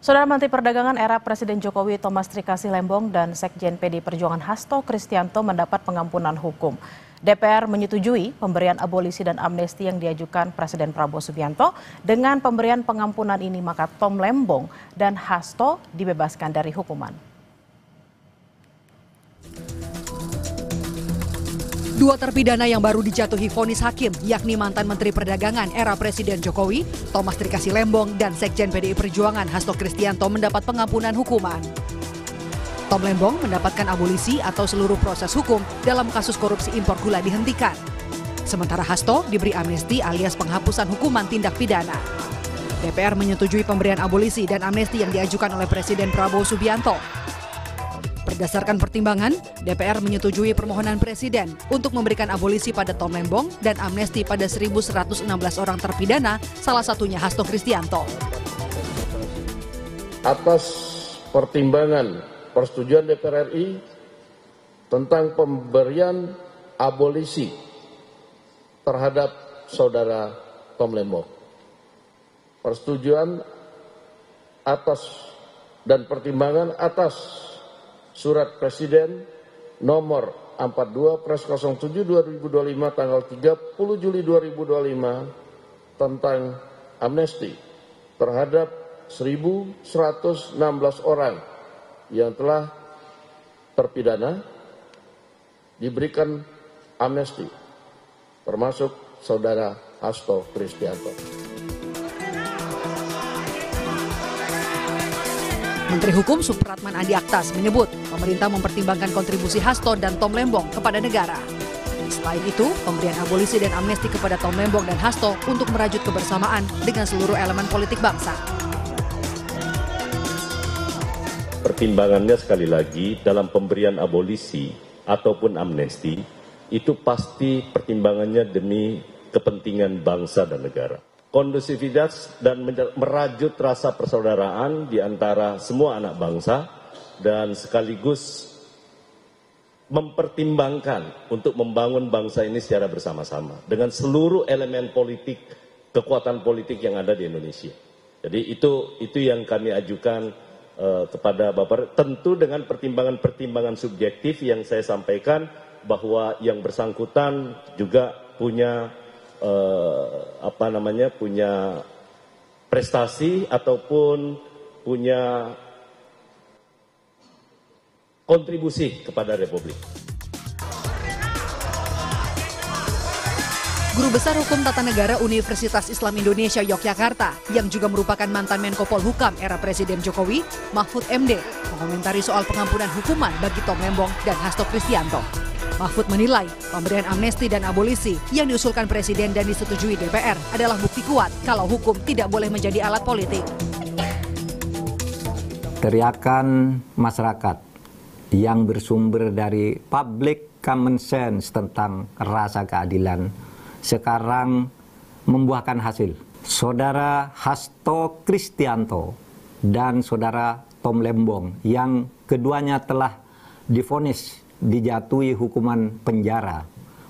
Saudara Menteri Perdagangan era Presiden Jokowi Thomas Trikasih Lembong dan Sekjen PD Perjuangan Hasto Kristianto mendapat pengampunan hukum. DPR menyetujui pemberian abolisi dan amnesti yang diajukan Presiden Prabowo Subianto. Dengan pemberian pengampunan ini maka Tom Lembong dan Hasto dibebaskan dari hukuman. Dua terpidana yang baru dijatuhi vonis hakim, yakni mantan Menteri Perdagangan era Presiden Jokowi, Thomas Trikasih Lembong, dan Sekjen PDI Perjuangan Hasto Kristianto mendapat pengampunan hukuman. Tom Lembong mendapatkan abolisi atau seluruh proses hukum dalam kasus korupsi impor gula dihentikan. Sementara Hasto diberi amnesti alias penghapusan hukuman tindak pidana. DPR menyetujui pemberian abolisi dan amnesti yang diajukan oleh Presiden Prabowo Subianto. Berdasarkan pertimbangan, DPR menyetujui permohonan Presiden untuk memberikan abolisi pada Tom Lembong dan amnesti pada 1.116 orang terpidana, salah satunya Hasto Kristianto. Atas pertimbangan persetujuan DPR RI tentang pemberian abolisi terhadap saudara Tom Lembong. Persetujuan atas dan pertimbangan atas Surat Presiden nomor 42/07/2025 tanggal 30 Juli 2025 tentang amnesti terhadap 1.116 orang yang telah terpidana diberikan amnesti, termasuk saudara Hasto Kristianto. Menteri Hukum Supratman Andi Aktas menyebut pemerintah mempertimbangkan kontribusi Hasto dan Tom Lembong kepada negara. Selain itu, pemberian abolisi dan amnesti kepada Tom Lembong dan Hasto untuk merajut kebersamaan dengan seluruh elemen politik bangsa. Pertimbangannya sekali lagi dalam pemberian abolisi ataupun amnesti itu pasti pertimbangannya demi kepentingan bangsa dan negara. Kondusivitas dan merajut rasa persaudaraan di antara semua anak bangsa dan sekaligus mempertimbangkan untuk membangun bangsa ini secara bersama-sama dengan seluruh elemen politik, kekuatan politik yang ada di Indonesia. Jadi itu yang kami ajukan kepada Bapak, tentu dengan pertimbangan-pertimbangan subjektif yang saya sampaikan bahwa yang bersangkutan juga punya punya prestasi ataupun punya kontribusi kepada Republik. Guru Besar Hukum Tata Negara Universitas Islam Indonesia Yogyakarta yang juga merupakan mantan Menko Polhukam era Presiden Jokowi, Mahfud MD, mengomentari soal pengampunan hukuman bagi Tom Lembong dan Hasto Kristianto. Mahfud menilai pemberian amnesti dan abolisi yang diusulkan Presiden dan disetujui DPR adalah bukti kuat kalau hukum tidak boleh menjadi alat politik. Teriakan masyarakat yang bersumber dari public common sense tentang rasa keadilan sekarang membuahkan hasil. Saudara Hasto Kristianto dan saudara Tom Lembong yang keduanya telah divonis dijatuhi hukuman penjara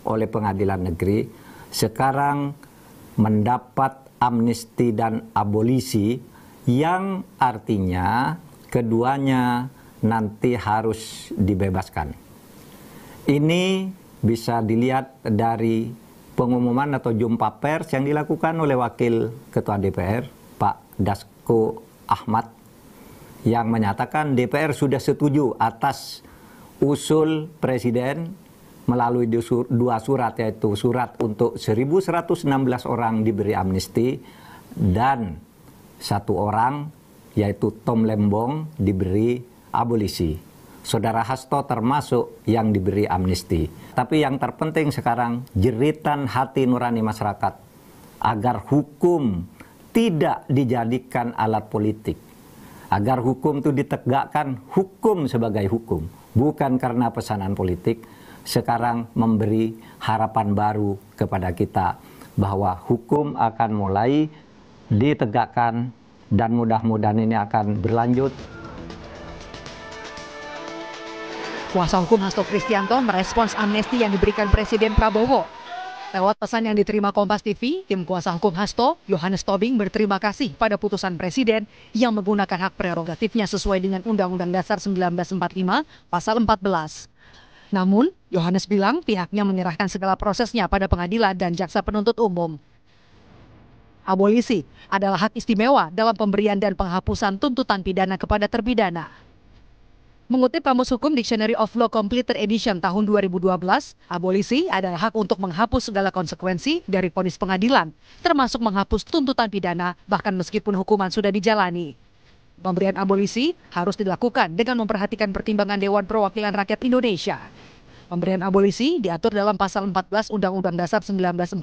oleh pengadilan negeri, sekarang mendapat amnesti dan abolisi yang artinya keduanya nanti harus dibebaskan. Ini bisa dilihat dari pengumuman atau jumpa pers yang dilakukan oleh Wakil Ketua DPR, Pak Dasko Ahmad, yang menyatakan DPR sudah setuju atas usul Presiden melalui dua surat, yaitu surat untuk 1.116 orang diberi amnesti dan satu orang, yaitu Tom Lembong, diberi abolisi. Saudara Hasto termasuk yang diberi amnesti. Tapi yang terpenting sekarang jeritan hati nurani masyarakat agar hukum tidak dijadikan alat politik. Agar hukum itu ditegakkan hukum sebagai hukum. Bukan karena pesanan politik, sekarang memberi harapan baru kepada kita bahwa hukum akan mulai ditegakkan dan mudah-mudahan ini akan berlanjut. Kuasa hukum Hasto Kristianto merespons amnesti yang diberikan Presiden Prabowo. Lewat pesan yang diterima Kompas TV, tim kuasa hukum Hasto, Yohanes Tobing berterima kasih pada putusan Presiden yang menggunakan hak prerogatifnya sesuai dengan Undang-Undang Dasar 1945 Pasal 14. Namun, Yohanes bilang pihaknya menyerahkan segala prosesnya pada pengadilan dan jaksa penuntut umum. Abolisi adalah hak istimewa dalam pemberian dan penghapusan tuntutan pidana kepada terpidana. Mengutip Kamus Hukum Dictionary of Law Completed Edition tahun 2012, abolisi adalah hak untuk menghapus segala konsekuensi dari vonis pengadilan, termasuk menghapus tuntutan pidana bahkan meskipun hukuman sudah dijalani. Pemberian abolisi harus dilakukan dengan memperhatikan pertimbangan Dewan Perwakilan Rakyat Indonesia. Pemberian abolisi diatur dalam Pasal 14 Undang-Undang Dasar 1945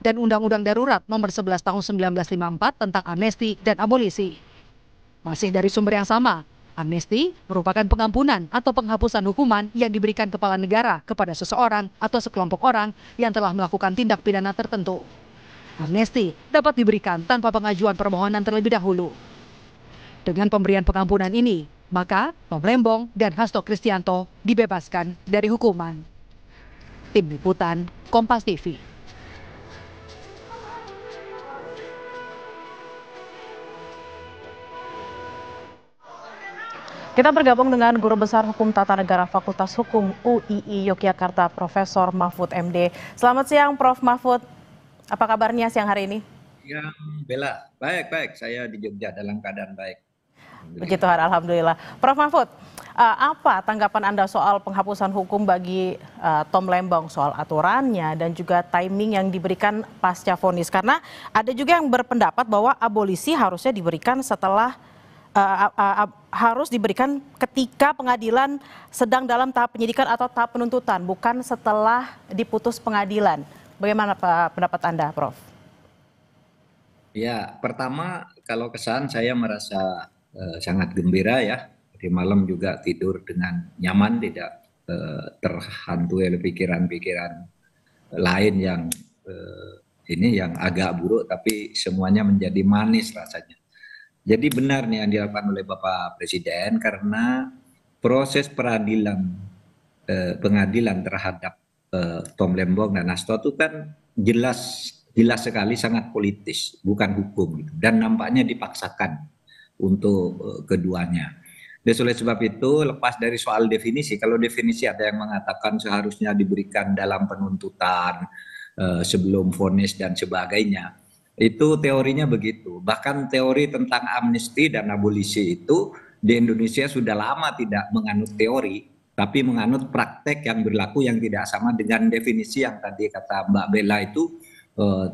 dan Undang-Undang Darurat Nomor 11 Tahun 1954 tentang amnesti dan abolisi. Masih dari sumber yang sama, amnesti merupakan pengampunan atau penghapusan hukuman yang diberikan kepala negara kepada seseorang atau sekelompok orang yang telah melakukan tindak pidana tertentu. Amnesti dapat diberikan tanpa pengajuan permohonan terlebih dahulu. Dengan pemberian pengampunan ini, maka Tom Lembong dan Hasto Kristianto dibebaskan dari hukuman. Tim Liputan, Kompas TV. Kita bergabung dengan Guru Besar Hukum Tata Negara Fakultas Hukum UII Yogyakarta, Profesor Mahfud MD. Selamat siang, Prof. Mahfud. Apa kabarnya siang hari ini? Ya, Bella. Baik. Saya di Jogja dalam keadaan baik. Puji Tuhan, Alhamdulillah. Prof. Mahfud, apa tanggapan Anda soal penghapusan hukum bagi Tom Lembong, soal aturannya dan juga timing yang diberikan pasca vonis? Karena ada juga yang berpendapat bahwa abolisi harusnya diberikan setelah harus diberikan ketika pengadilan sedang dalam tahap penyidikan atau tahap penuntutan, bukan setelah diputus pengadilan. Bagaimana pendapat Anda, Prof? Ya, pertama kalau kesan saya merasa sangat gembira ya. Di malam juga tidur dengan nyaman, tidak terhantui oleh pikiran-pikiran lain yang yang agak buruk, tapi semuanya menjadi manis rasanya. Jadi benar nih yang dilakukan oleh Bapak Presiden, karena proses pengadilan terhadap Tom Lembong dan Hasto itu kan jelas sekali sangat politis, bukan hukum gitu. Dan nampaknya dipaksakan untuk keduanya. Dan oleh sebab itu, lepas dari soal definisi, kalau definisi ada yang mengatakan seharusnya diberikan dalam penuntutan sebelum vonis dan sebagainya. Itu teorinya begitu. Bahkan teori tentang amnesti dan abolisi itu di Indonesia sudah lama tidak menganut teori, tapi menganut praktek yang berlaku yang tidak sama dengan definisi yang tadi kata Mbak Bella itu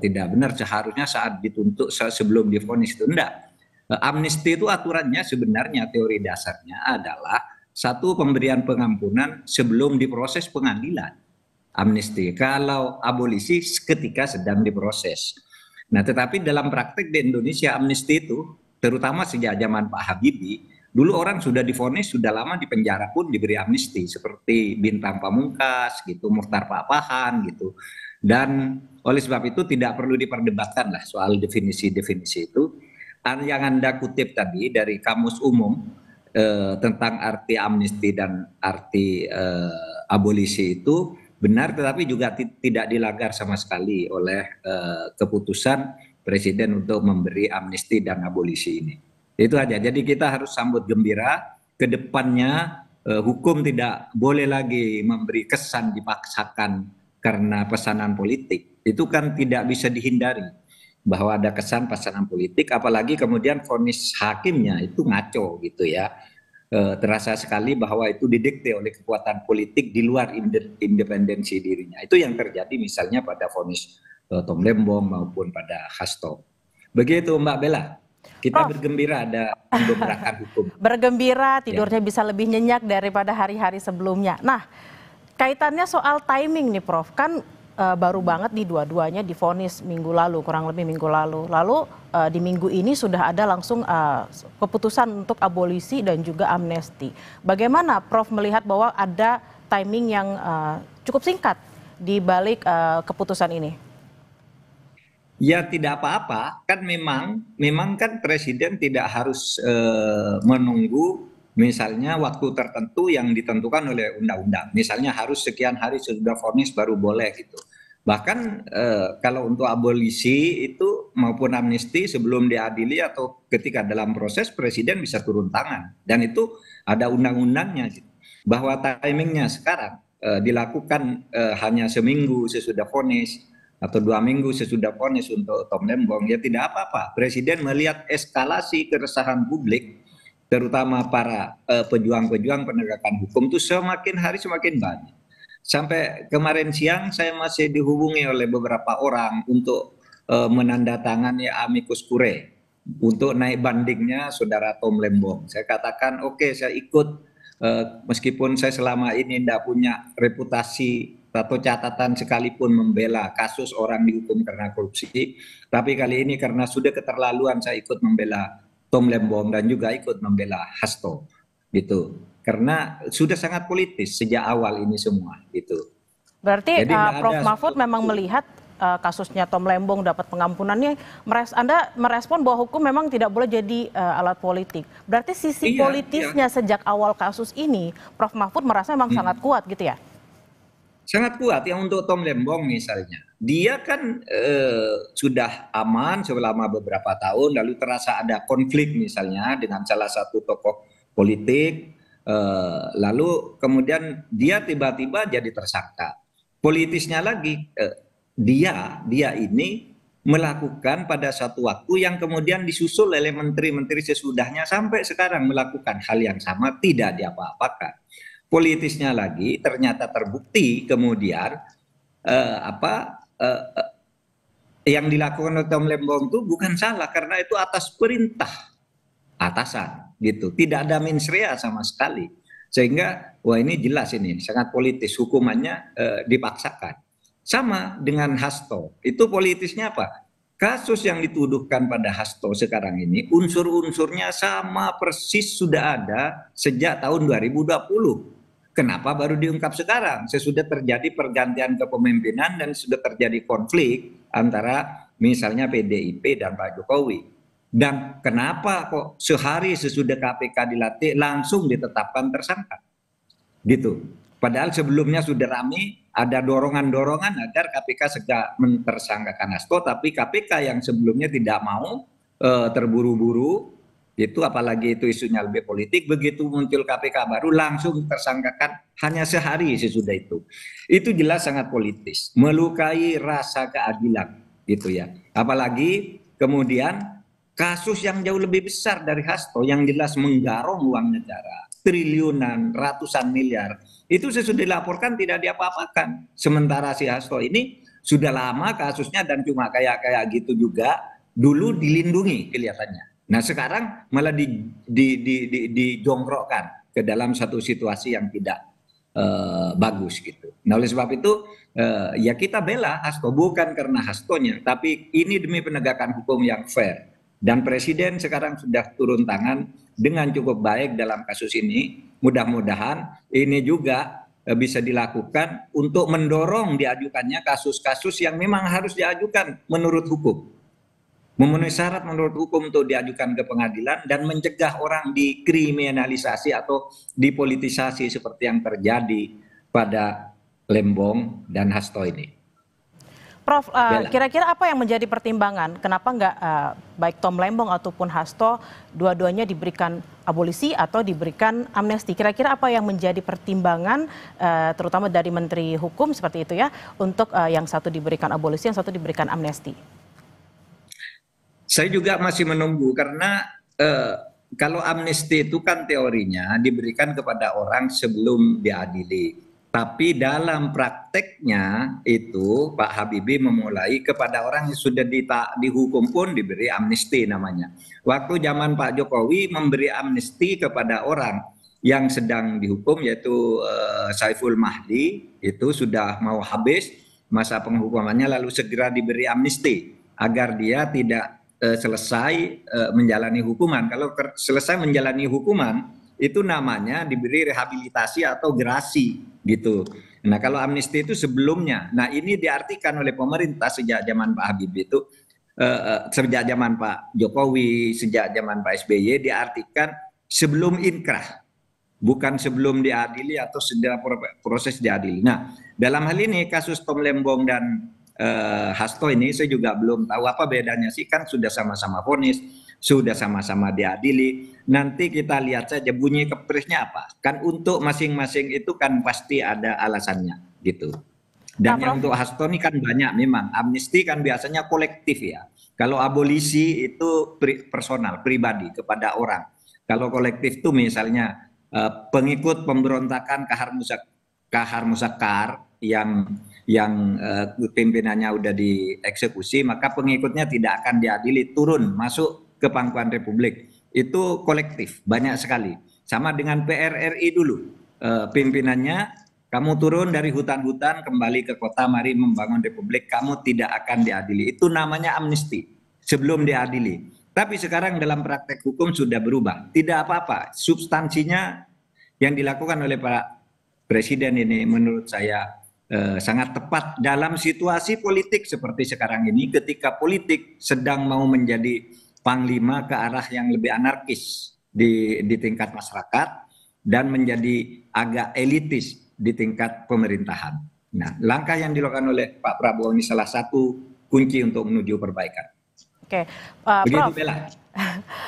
tidak benar. Seharusnya saat dituntut sebelum divonis itu enggak. Amnesti itu aturannya sebenarnya teori dasarnya adalah satu pemberian pengampunan sebelum diproses pengadilan. Amnesti. Kalau abolisi ketika sedang diproses. Nah, tetapi dalam praktek di Indonesia amnesti itu, terutama sejak zaman Pak Habibie, dulu orang sudah divonis, sudah lama di penjara pun diberi amnesti, seperti Bintang Pamungkas, gitu, Muchtar Pak Pahan, gitu. Dan oleh sebab itu tidak perlu diperdebatkan lah soal definisi-definisi itu. Yang Anda kutip tadi dari Kamus Umum tentang arti amnesti dan arti abolisi itu benar, tetapi juga tidak dilanggar sama sekali oleh keputusan Presiden untuk memberi amnesti dan abolisi ini. Itu aja. Jadi kita harus sambut gembira. Kedepannya hukum tidak boleh lagi memberi kesan dipaksakan karena pesanan politik. Itu kan tidak bisa dihindari bahwa ada kesan pesanan politik. Apalagi kemudian vonis hakimnya itu ngaco gitu ya. Terasa sekali bahwa itu didikte oleh kekuatan politik di luar independensi dirinya. Itu yang terjadi misalnya pada vonis Tom Lembong maupun pada Hasto. Begitu Mbak Bella, kita bergembira ada pembebrakan hukum. Bergembira tidurnya bisa lebih nyenyak daripada hari-hari sebelumnya. Nah, kaitannya soal timing nih Prof, kan baru banget di dua-duanya divonis minggu lalu, kurang lebih minggu lalu. Lalu di minggu ini sudah ada langsung keputusan untuk abolisi dan juga amnesti. Bagaimana Prof melihat bahwa ada timing yang cukup singkat di balik keputusan ini? Ya tidak apa-apa, kan memang kan Presiden tidak harus menunggu misalnya waktu tertentu yang ditentukan oleh undang-undang. Misalnya harus sekian hari sudah vonis baru boleh gitu. Bahkan kalau untuk abolisi itu maupun amnesti sebelum diadili atau ketika dalam proses presiden bisa turun tangan, dan itu ada undang-undangnya gitu. Bahwa timingnya sekarang dilakukan hanya seminggu sesudah vonis atau 2 minggu sesudah vonis untuk Tom Lembong, ya tidak apa-apa. Presiden melihat eskalasi keresahan publik, terutama para pejuang-pejuang penegakan hukum itu semakin hari semakin banyak. Sampai kemarin siang saya masih dihubungi oleh beberapa orang untuk menandatangani amicus curiae untuk naik bandingnya saudara Tom Lembong. Saya katakan oke, saya ikut meskipun saya selama ini tidak punya reputasi atau catatan sekalipun membela kasus orang dihukum karena korupsi, tapi kali ini karena sudah keterlaluan saya ikut membela Tom Lembong dan juga ikut membela Hasto gitu. Karena sudah sangat politis sejak awal ini semua gitu. Berarti Jadi Prof. Mahfud memang melihat kasusnya Tom Lembong dapat pengampunannya, Anda merespon bahwa hukum memang tidak boleh jadi alat politik. Berarti sisi politisnya sejak awal kasus ini, Prof. Mahfud merasa memang sangat kuat gitu ya? Sangat kuat. Yang untuk Tom Lembong misalnya, dia kan sudah aman selama beberapa tahun, lalu terasa ada konflik misalnya dengan salah satu tokoh politik, lalu kemudian dia tiba-tiba jadi tersangka. Politisnya lagi, dia ini melakukan pada satu waktu yang kemudian disusul oleh menteri-menteri sesudahnya sampai sekarang melakukan hal yang sama, tidak diapa-apakan. Politisnya lagi ternyata terbukti kemudian yang dilakukan oleh Tom Lembong itu bukan salah karena itu atas perintah atasan gitu, tidak ada mens rea sama sekali, sehingga wah ini jelas ini sangat politis, hukumannya dipaksakan. Sama dengan Hasto, itu politisnya apa? Kasus yang dituduhkan pada Hasto sekarang ini unsur-unsurnya sama persis sudah ada sejak tahun 2020. Kenapa baru diungkap sekarang? Sesudah terjadi pergantian kepemimpinan dan sudah terjadi konflik antara misalnya PDIP dan Pak Jokowi. Dan kenapa kok sehari sesudah KPK dilantik langsung ditetapkan tersangka? Gitu. Padahal sebelumnya sudah ramai, ada dorongan-dorongan agar KPK segera mentersangkakan Hasto, tapi KPK yang sebelumnya tidak mau terburu-buru, itu apalagi itu isunya lebih politik, begitu muncul KPK baru langsung tersangkakan hanya sehari sesudah itu. Itu jelas sangat politis, melukai rasa keadilan gitu ya. Apalagi kemudian kasus yang jauh lebih besar dari Hasto yang jelas menggarong uang negara, triliunan, ratusan miliar, itu sesudah dilaporkan tidak diapa-apakan. Sementara si Hasto ini sudah lama kasusnya dan cuma kayak gitu juga dulu dilindungi kelihatannya. Nah sekarang malah dijongkrokkan ke dalam satu situasi yang tidak bagus gitu. Nah oleh sebab itu ya kita bela Hasto bukan karena Hastonya, tapi ini demi penegakan hukum yang fair. Dan Presiden sekarang sudah turun tangan dengan cukup baik dalam kasus ini. Mudah-mudahan ini juga bisa dilakukan untuk mendorong diajukannya kasus-kasus yang memang harus diajukan menurut hukum. Memenuhi syarat menurut hukum untuk diajukan ke pengadilan dan mencegah orang dikriminalisasi atau dipolitisasi seperti yang terjadi pada Lembong dan Hasto ini. Prof, kira-kira apa yang menjadi pertimbangan? Kenapa nggak baik Tom Lembong ataupun Hasto dua-duanya diberikan abolisi atau diberikan amnesti? Kira-kira apa yang menjadi pertimbangan terutama dari Menteri Hukum seperti itu ya untuk yang satu diberikan abolisi, yang satu diberikan amnesti? Saya juga masih menunggu karena kalau amnesti itu kan teorinya diberikan kepada orang sebelum diadili. Tapi dalam prakteknya itu Pak Habibie memulai kepada orang yang sudah dihukum pun diberi amnesti namanya. Waktu zaman Pak Jokowi memberi amnesti kepada orang yang sedang dihukum yaitu Saiful Mahdi, itu sudah mau habis masa penghukumannya lalu segera diberi amnesti agar dia tidak selesai menjalani hukuman. Kalau selesai menjalani hukuman itu namanya diberi rehabilitasi atau gerasi gitu. Nah kalau amnesti itu sebelumnya. Nah ini diartikan oleh pemerintah sejak zaman Pak Habibie itu, sejak zaman Pak Jokowi, sejak zaman Pak SBY diartikan sebelum inkrah, bukan sebelum diadili atau sedang proses diadili. Nah dalam hal ini kasus Tom Lembong dan Hasto ini saya juga belum tahu apa bedanya sih, kan sudah sama-sama vonis, sudah sama-sama diadili. Nanti kita lihat saja bunyi kepresnya apa. Kan untuk masing-masing itu kan pasti ada alasannya gitu. Dan yang untuk Hasto ini kan banyak memang. Amnesti kan biasanya kolektif ya. Kalau abolisi itu personal, pribadi kepada orang. Kalau kolektif itu misalnya pengikut pemberontakan Kahar Muzakkar yang pimpinannya udah dieksekusi, maka pengikutnya tidak akan diadili, turun masuk ke pangkuan Republik. Itu kolektif, banyak sekali. Sama dengan PRRI dulu, pimpinannya kamu turun dari hutan-hutan kembali ke kota, mari membangun Republik, kamu tidak akan diadili. Itu namanya amnesti sebelum diadili. Tapi sekarang dalam praktek hukum sudah berubah. Tidak apa-apa, substansinya yang dilakukan oleh Pak Presiden ini menurut saya sangat tepat dalam situasi politik seperti sekarang ini, ketika politik sedang mau menjadi panglima ke arah yang lebih anarkis di tingkat masyarakat dan menjadi agak elitis di tingkat pemerintahan. Nah, langkah yang dilakukan oleh Pak Prabowo ini salah satu kunci untuk menuju perbaikan. Oke, Begitu, Prof. Bella.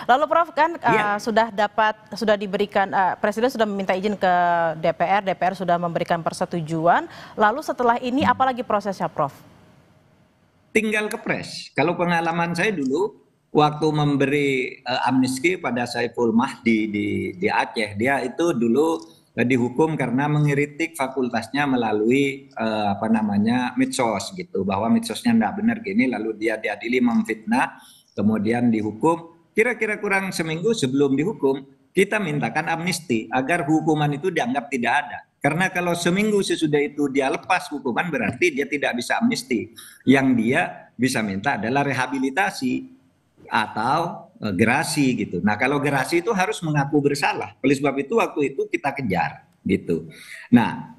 Lalu Prof kan sudah diberikan, Presiden sudah meminta izin ke DPR sudah memberikan persetujuan. Lalu setelah ini apalagi prosesnya, Prof? Tinggal kepres. Kalau pengalaman saya dulu waktu memberi amnesti pada Saiful Mahdi di Aceh, dia itu dulu dihukum karena mengkritik fakultasnya melalui medsos gitu, bahwa medsosnya tidak benar gini, lalu dia diadili memfitnah, kemudian dihukum. Kira-kira kurang seminggu sebelum dihukum, kita mintakan amnesti agar hukuman itu dianggap tidak ada. Karena kalau seminggu sesudah itu dia lepas hukuman, berarti dia tidak bisa amnesti. Yang dia bisa minta adalah rehabilitasi atau gerasi gitu. Nah, kalau gerasi itu harus mengaku bersalah. Oleh sebab itu waktu itu kita kejar gitu. Nah,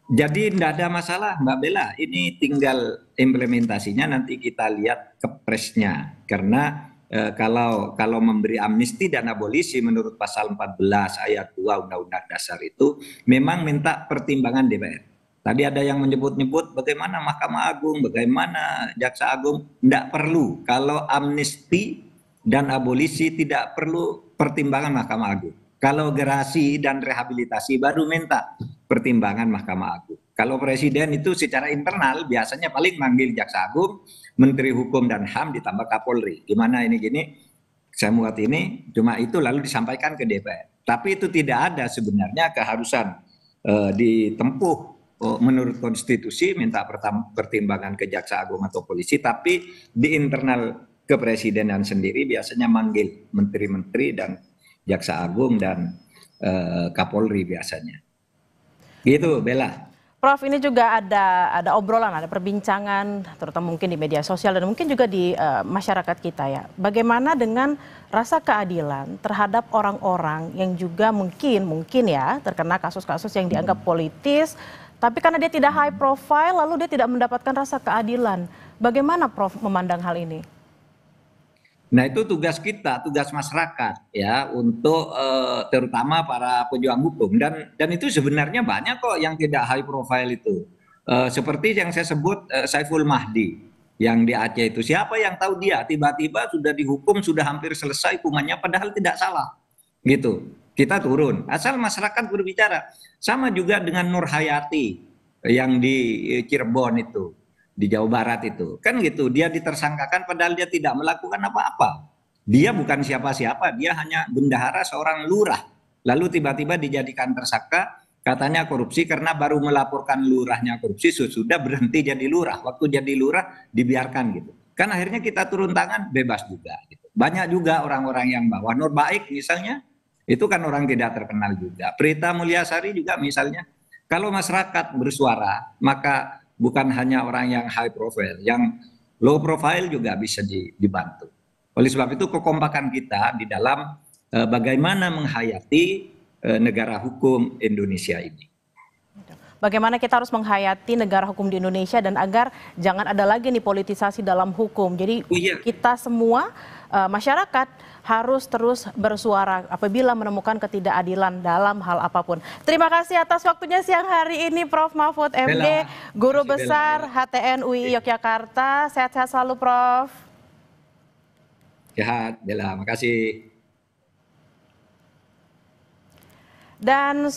jadi tidak ada masalah Mbak Bella. Ini tinggal implementasinya nanti kita lihat kepresnya. Karena kalau memberi amnesti dan abolisi menurut pasal 14 ayat 2 Undang-Undang Dasar itu memang minta pertimbangan DPR. Tadi ada yang menyebut-nyebut bagaimana Mahkamah Agung, bagaimana Jaksa Agung. Tidak perlu. Kalau amnesti dan abolisi tidak perlu pertimbangan Mahkamah Agung. Kalau gerasi dan rehabilitasi baru minta pertimbangan Mahkamah Agung. Kalau Presiden itu secara internal biasanya paling manggil Jaksa Agung, Menteri Hukum dan HAM ditambah Kapolri. Gimana ini gini, saya buat ini, cuma itu lalu disampaikan ke DPR. Tapi itu tidak ada sebenarnya keharusan ditempuh menurut konstitusi minta pertimbangan ke Jaksa Agung atau polisi, tapi di internal kepresidenan sendiri biasanya manggil menteri-menteri dan Jaksa Agung dan Kapolri biasanya. Gitu, Bella. Prof, ini juga ada obrolan, ada perbincangan, terutama mungkin di media sosial dan mungkin juga di masyarakat kita ya. Bagaimana dengan rasa keadilan terhadap orang-orang yang juga mungkin ya terkena kasus-kasus yang dianggap politis, tapi karena dia tidak high profile, lalu dia tidak mendapatkan rasa keadilan. Bagaimana Prof memandang hal ini? Nah, itu tugas kita, tugas masyarakat ya, untuk terutama para pejuang hukum, dan itu sebenarnya banyak kok yang tidak high profile itu. Seperti yang saya sebut Saiful Mahdi yang di Aceh itu, siapa yang tahu dia tiba-tiba sudah dihukum, sudah hampir selesai hukumannya padahal tidak salah. Gitu. Kita turun, asal masyarakat berbicara. Sama juga dengan Nur Hayati yang di Cirebon itu, di Jawa Barat itu. Kan gitu, dia ditersangkakan padahal dia tidak melakukan apa-apa. Dia bukan siapa-siapa, dia hanya bendahara seorang lurah. Lalu tiba-tiba dijadikan tersangka, katanya korupsi karena baru melaporkan lurahnya korupsi, sudah berhenti jadi lurah. Waktu jadi lurah dibiarkan gitu. Kan akhirnya kita turun tangan, bebas juga. Gitu. Banyak juga orang-orang yang bawah. Nur Baik misalnya, itu kan orang tidak terkenal juga. Prita Mulyasari juga misalnya. Kalau masyarakat bersuara, maka bukan hanya orang yang high profile, yang low profile juga bisa dibantu. Oleh sebab itu kekompakan kita di dalam bagaimana menghayati negara hukum Indonesia ini. bagaimana kita harus menghayati negara hukum di Indonesia dan agar jangan ada lagi nih politisasi dalam hukum. Jadi kita semua masyarakat harus terus bersuara apabila menemukan ketidakadilan dalam hal apapun. Terima kasih atas waktunya siang hari ini Prof. Mahfud MD, Guru Besar HTN UI Yogyakarta. Sehat-sehat selalu Prof. Sehat, Bella. Makasih. Dan